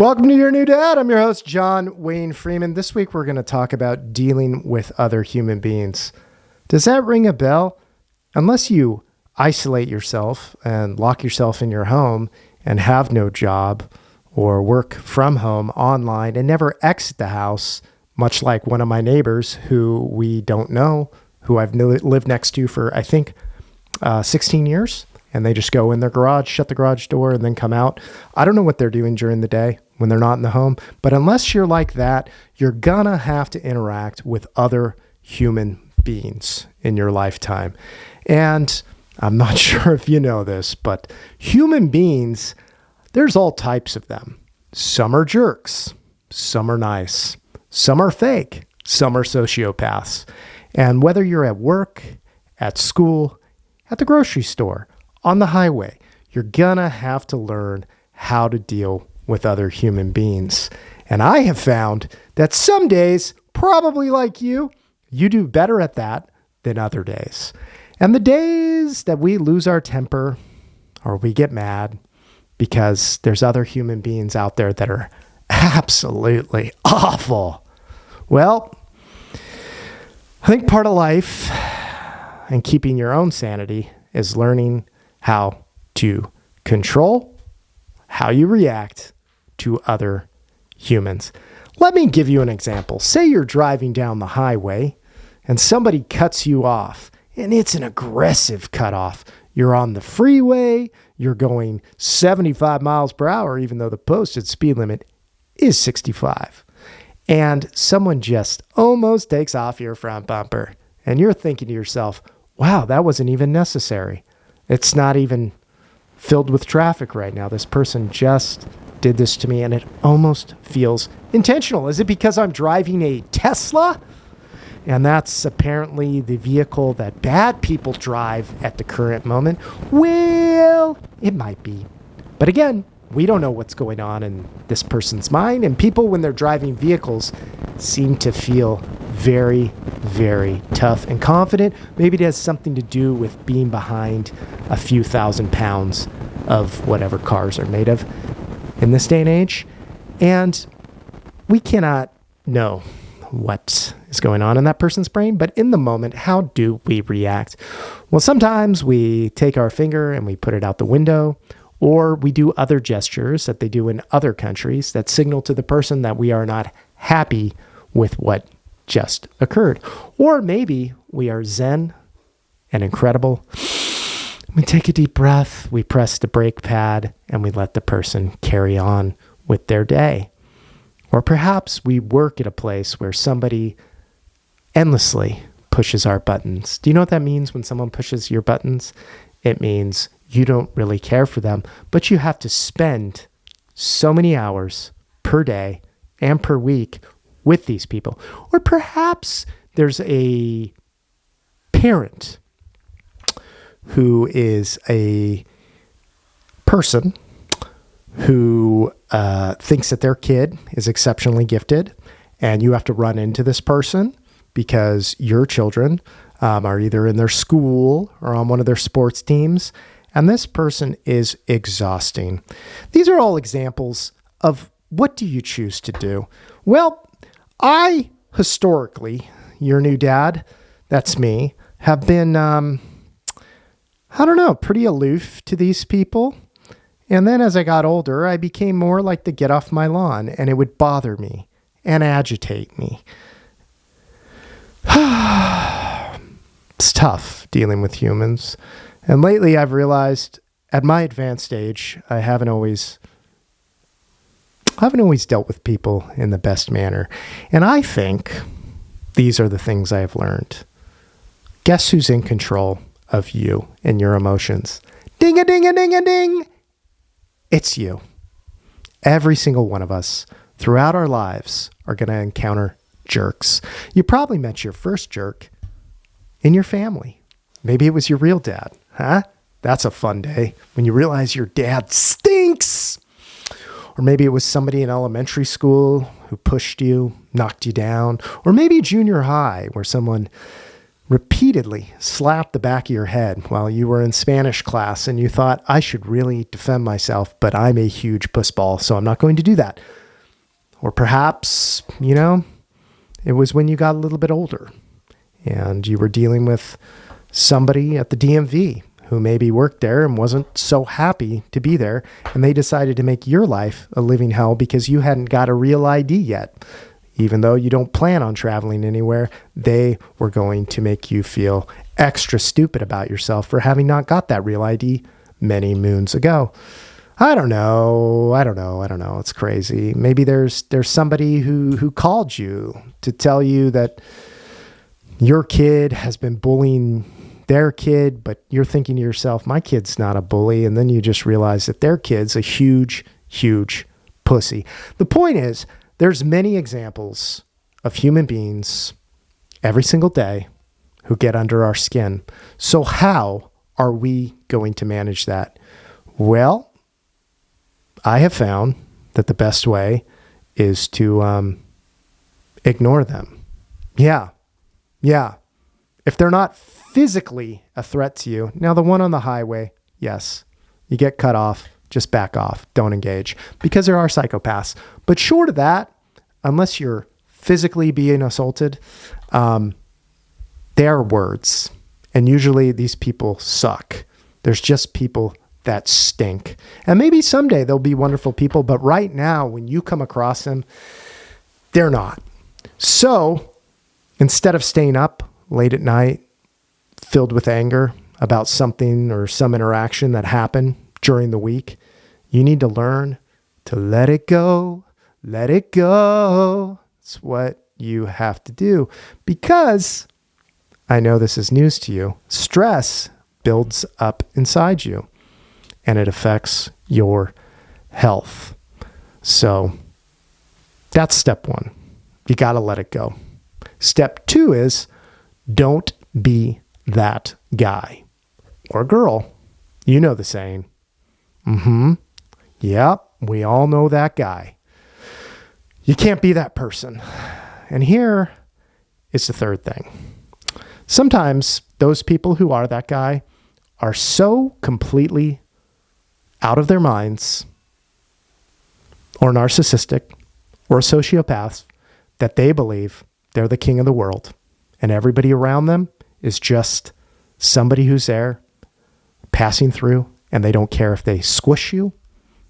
Welcome to Your New Dad. I'm your host, John Wayne Freeman. This week, we're going to talk about dealing with other human beings. Does that ring a bell? Unless you isolate yourself and lock yourself in your home and have no job or work from home online and never exit the house, much like one of my neighbors who we don't know, who I've lived next to for, 16 years. And they just go in their garage, shut the garage door, and then come out. I don't know what they're doing during the day when they're not in the home. But unless you're like that, you're going to have to interact with other human beings in your lifetime. And I'm not sure if you know this, but human beings, there's all types of them. Some are jerks. Some are nice. Some are fake. Some are sociopaths. And whether you're at work, at school, at the grocery store, on the highway, you're gonna have to learn how to deal with other human beings. And I have found that some days, probably like you do better at that than other days. And the days that we lose our temper or we get mad because there's other human beings out there that are absolutely awful. Well, I think part of life and keeping your own sanity is learning how to control how you react to other humans. Let me give you an example. Say you're driving down the highway and somebody cuts you off, and it's an aggressive cutoff. You're on the freeway, you're going 75 miles per hour, even though the posted speed limit is 65. And someone just almost takes off your front bumper, and you're thinking to yourself, wow, that wasn't even necessary. It's not even filled with traffic right now. This person just did this to me, and it almost feels intentional. Is it because I'm driving a Tesla? And that's apparently the vehicle that bad people drive at the current moment. Well, it might be. But again, we don't know what's going on in this person's mind. And people, when they're driving vehicles, seem to feel very, very tough and confident. Maybe it has something to do with being behind a few thousand pounds of whatever cars are made of in this day and age. And we cannot know what is going on in that person's brain, but in the moment, how do we react? Well, sometimes we take our finger and we put it out the window, or we do other gestures that they do in other countries that signal to the person that we are not happy with what just occurred. Or maybe we are zen and incredible. We take a deep breath, we press the brake pad, and we let the person carry on with their day. Or perhaps we work at a place where somebody endlessly pushes our buttons. Do you know what that means when someone pushes your buttons? It means you don't really care for them, but you have to spend so many hours per day and per week with these people. Or perhaps there's a parent who is a person who thinks that their kid is exceptionally gifted, and you have to run into this person because your children are either in their school or on one of their sports teams, and this person is exhausting. These are all examples of what do you choose to do? Well, I historically, your new dad, that's me, have been, pretty aloof to these people. And then as I got older, I became more like the get off my lawn, and it would bother me and agitate me. It's tough dealing with humans. And lately I've realized at my advanced age, I haven't always dealt with people in the best manner. And I think these are the things I have learned. Guess who's in control of you and your emotions? Ding-a-ding-a-ding-a-ding! It's you. Every single one of us throughout our lives are going to encounter jerks. You probably met your first jerk in your family. Maybe it was your real dad, huh? That's a fun day when you realize your dad stinks. Or maybe it was somebody in elementary school who pushed you, knocked you down. Or maybe junior high where someone repeatedly slapped the back of your head while you were in Spanish class and you thought, I should really defend myself, but I'm a huge pussball, so I'm not going to do that. Or perhaps, it was when you got a little bit older and you were dealing with somebody at the DMV who maybe worked there and wasn't so happy to be there, and they decided to make your life a living hell because you hadn't got a real ID yet. Even though you don't plan on traveling anywhere, they were going to make you feel extra stupid about yourself for having not got that real ID many moons ago. I don't know. It's crazy. Maybe there's somebody who called you to tell you that your kid has been bullying their kid, but you're thinking to yourself, my kid's not a bully. And then you just realize that their kid's a huge, huge pussy. The point is, there's many examples of human beings every single day who get under our skin. So how are we going to manage that? Well, I have found that the best way is to ignore them. Yeah. If they're not physically a threat to you, now the one on the highway, yes, you get cut off. Just back off. Don't engage, because there are psychopaths. But short of that, unless you're physically being assaulted, they are words. And usually these people suck. There's just people that stink. And maybe someday they'll be wonderful people, but right now, when you come across them, they're not. So instead of staying up late at night, filled with anger about something or some interaction that happened during the week, you need to learn to let it go. Let it go. It's what you have to do, because I know this is news to you. Stress builds up inside you and it affects your health. So that's step one. You got to let it go. Step two is don't be that guy or girl. You know the saying. Yep, we all know that guy. You can't be that person. And here is the third thing. Sometimes those people who are that guy are so completely out of their minds or narcissistic or a sociopath that they believe they're the king of the world and everybody around them is just somebody who's there passing through, and they don't care if they squish you,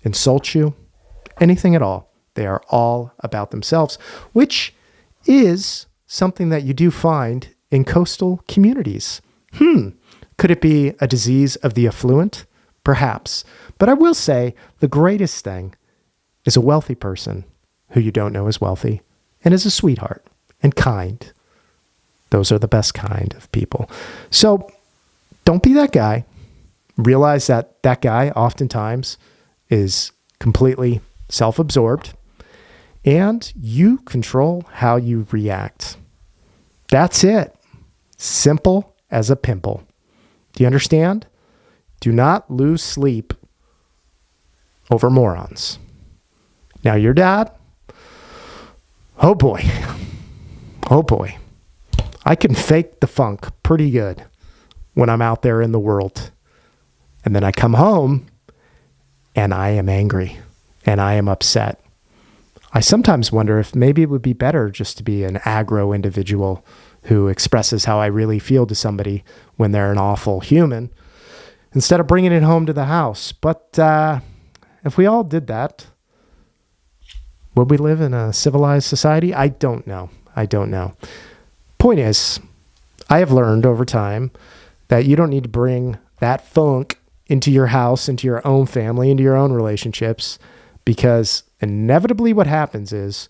insult you, anything at all. They are all about themselves, which is something that you do find in coastal communities. Could it be a disease of the affluent? Perhaps. But I will say the greatest thing is a wealthy person who you don't know is wealthy and is a sweetheart and kind. Those are the best kind of people. So don't be that guy. Realize that that guy oftentimes is completely self-absorbed, and you control how you react. That's it. Simple as a pimple. Do you understand? Do not lose sleep over morons. Now your dad, oh boy, I can fake the funk pretty good when I'm out there in the world. And then I come home and I am angry and I am upset. I sometimes wonder if maybe it would be better just to be an aggro individual who expresses how I really feel to somebody when they're an awful human, instead of bringing it home to the house. But if we all did that, would we live in a civilized society? I don't know. Point is, I have learned over time that you don't need to bring that funk into your house, into your own family, into your own relationships, because inevitably what happens is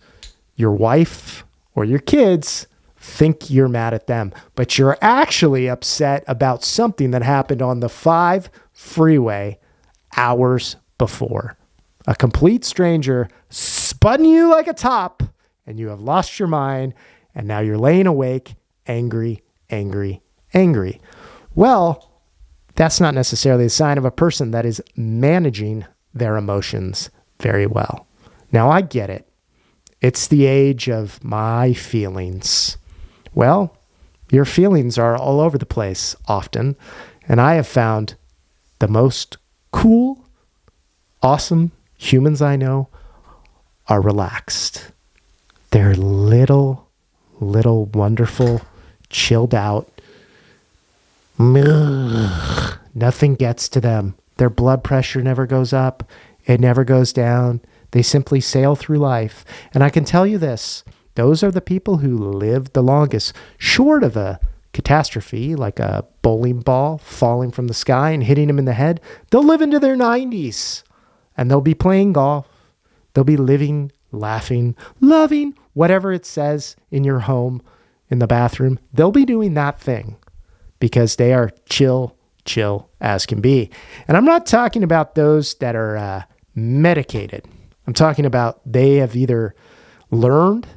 your wife or your kids think you're mad at them, but you're actually upset about something that happened on the 5 freeway hours before. A complete stranger spun you like a top, and you have lost your mind, and now you're laying awake, angry. Well, that's not necessarily a sign of a person that is managing their emotions very well. Now, I get it. It's the age of my feelings. Well, Your feelings are all over the place often. And I have found the most cool, awesome humans I know are relaxed. They're little, wonderful, chilled out. Nothing gets to them. Their blood pressure never goes up. It never goes down. They simply sail through life. And I can tell you this, those are the people who live the longest, short of a catastrophe like a bowling ball falling from the sky and hitting them in the head. They'll live into their 90s and they'll be playing golf. They'll be living, laughing, loving, whatever it says in your home, in the bathroom. They'll be doing that thing because they are chill as can be. And I'm not talking about those that are medicated. I'm talking about they have either learned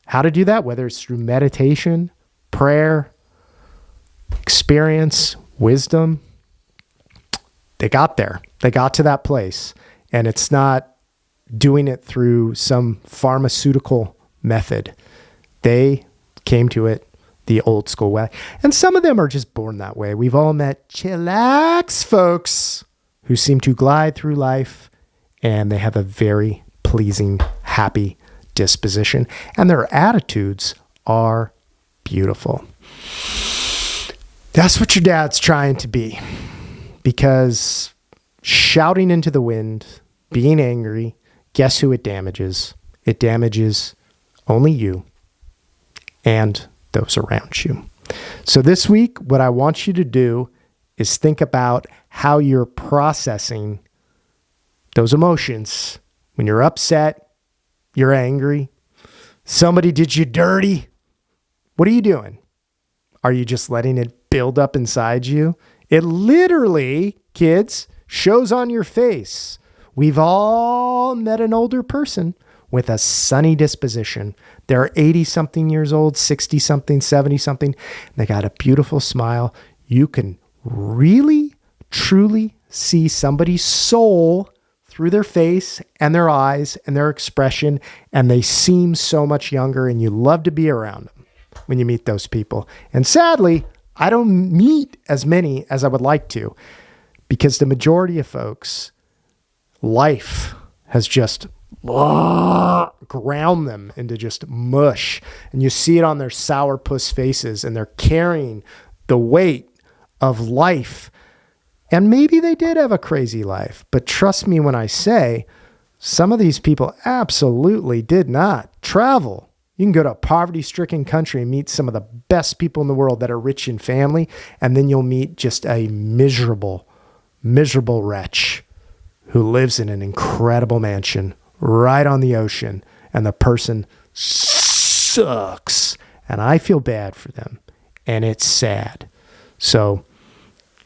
how to do that, whether it's through meditation, prayer, experience, wisdom. They got there. They got to that place. And it's not doing it through some pharmaceutical method. They came to it the old school way. And some of them are just born that way. We've all met chillax folks who seem to glide through life and they have a very pleasing, happy disposition. And their attitudes are beautiful. That's what your dad's trying to be. Because shouting into the wind, being angry, guess who it damages? It damages only you and those around you. So this week, what I want you to do is think about how you're processing those emotions. When you're upset, you're angry, somebody did you dirty. What are you doing? Are you just letting it build up inside you? It literally, kids, shows on your face. We've all met an older person with a sunny disposition. They're 80-something years old, 60-something, 70-something. They got a beautiful smile. You can really, truly see somebody's soul through their face and their eyes and their expression, and they seem so much younger, and you love to be around them when you meet those people. And sadly, I don't meet as many as I would like to, because the majority of folks, life has just ground them into just mush. And you see it on their sourpuss faces, and they're carrying the weight of life. And maybe they did have a crazy life, but trust me when I say some of these people absolutely did not travel. You can go to a poverty-stricken country and meet some of the best people in the world that are rich in family, and then you'll meet just a miserable wretch who lives in an incredible mansion right on the ocean, and the person sucks. And I feel bad for them, and it's sad. So,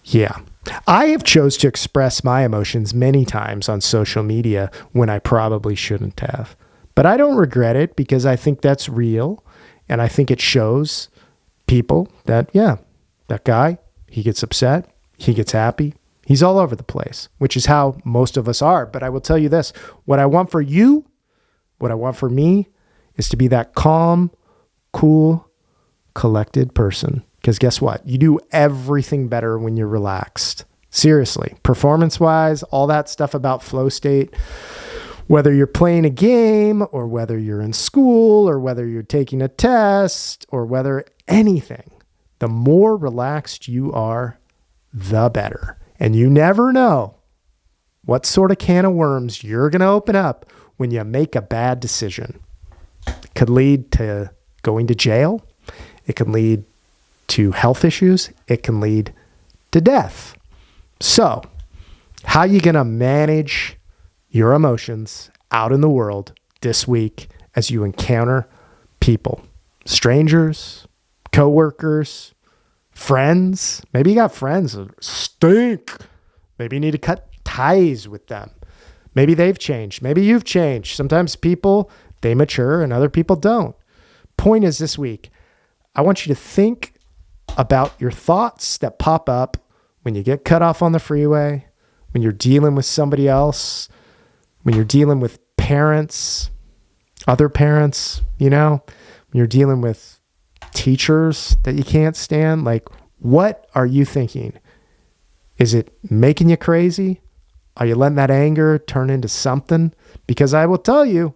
yeah. I have chose to express my emotions many times on social media when I probably shouldn't have. But I don't regret it because I think that's real, and I think it shows people that, yeah, that guy, he gets upset, he gets happy, he's all over the place, which is how most of us are. But I will tell you this, what I want for you, what I want for me is to be that calm, cool, collected person. Because guess what? You do everything better when you're relaxed. Seriously, performance-wise, all that stuff about flow state, whether you're playing a game or whether you're in school or whether you're taking a test or whether anything, the more relaxed you are, the better. And you never know what sort of can of worms you're going to open up when you make a bad decision. It could lead to going to jail. It can lead to health issues. It can lead to death. So, how are you going to manage your emotions out in the world this week as you encounter people, strangers, coworkers, friends? Maybe you got friends that stink. Maybe you need to cut ties with them. Maybe they've changed. Maybe you've changed. Sometimes people, they mature and other people don't. Point is this week, I want you to think about your thoughts that pop up when you get cut off on the freeway, when you're dealing with somebody else, when you're dealing with parents, other parents, when you're dealing with teachers that you can't stand. Like, what are you thinking? Is it making you crazy? Are you letting that anger turn into something? Because I will tell you,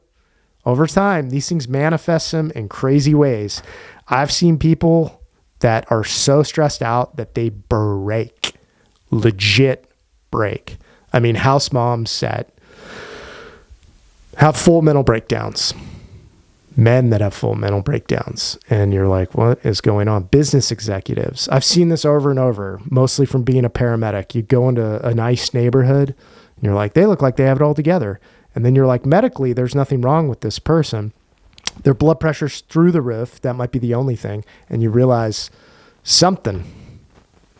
over time, these things manifest them in crazy ways. I've seen people that are so stressed out that they break, legit break. I mean, house moms that have full mental breakdowns, men that have full mental breakdowns. And you're like, what is going on? Business executives. I've seen this over and over, mostly from being a paramedic. You go into a nice neighborhood and you're like, they look like they have it all together. And then you're like, medically, there's nothing wrong with this person. Their blood pressure's through the roof. That might be the only thing. And you realize something,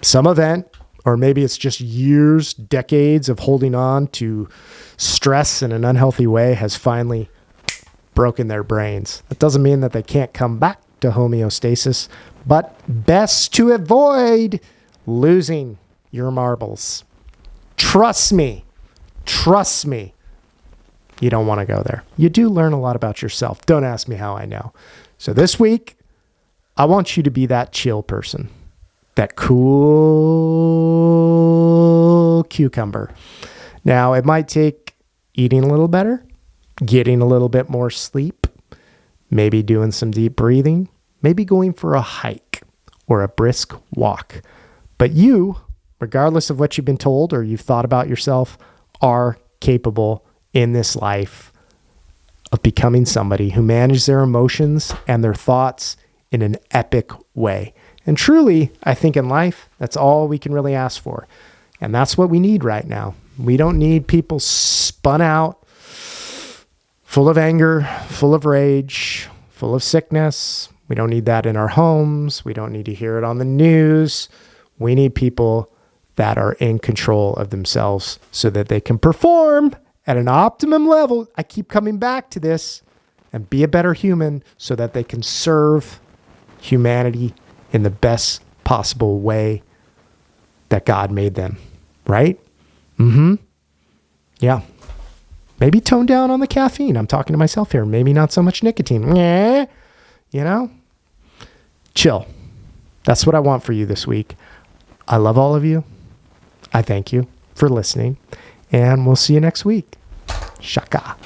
some event, or maybe it's just years, decades of holding on to stress in an unhealthy way has finally broken their brains. That doesn't mean that they can't come back to homeostasis, but best to avoid losing your marbles. Trust me. You don't want to go there. You do learn a lot about yourself. Don't ask me how I know. So this week, I want you to be that chill person, that cool cucumber. Now, it might take eating a little better, getting a little bit more sleep, maybe doing some deep breathing, maybe going for a hike or a brisk walk. But you, regardless of what you've been told or you've thought about yourself, are capable in this life of becoming somebody who manages their emotions and their thoughts in an epic way. And truly, I think in life, that's all we can really ask for. And that's what we need right now. We don't need people spun out, full of anger, full of rage, full of sickness. We don't need that in our homes. We don't need to hear it on the news. We need people that are in control of themselves so that they can perform at an optimum level. I keep coming back to this, and be a better human so that they can serve humanity in the best possible way that God made them. Right? Yeah. Maybe tone down on the caffeine. I'm talking to myself here. Maybe not so much nicotine. You know? Chill. That's what I want for you this week. I love all of you. I thank you for listening. And we'll see you next week. Shaka.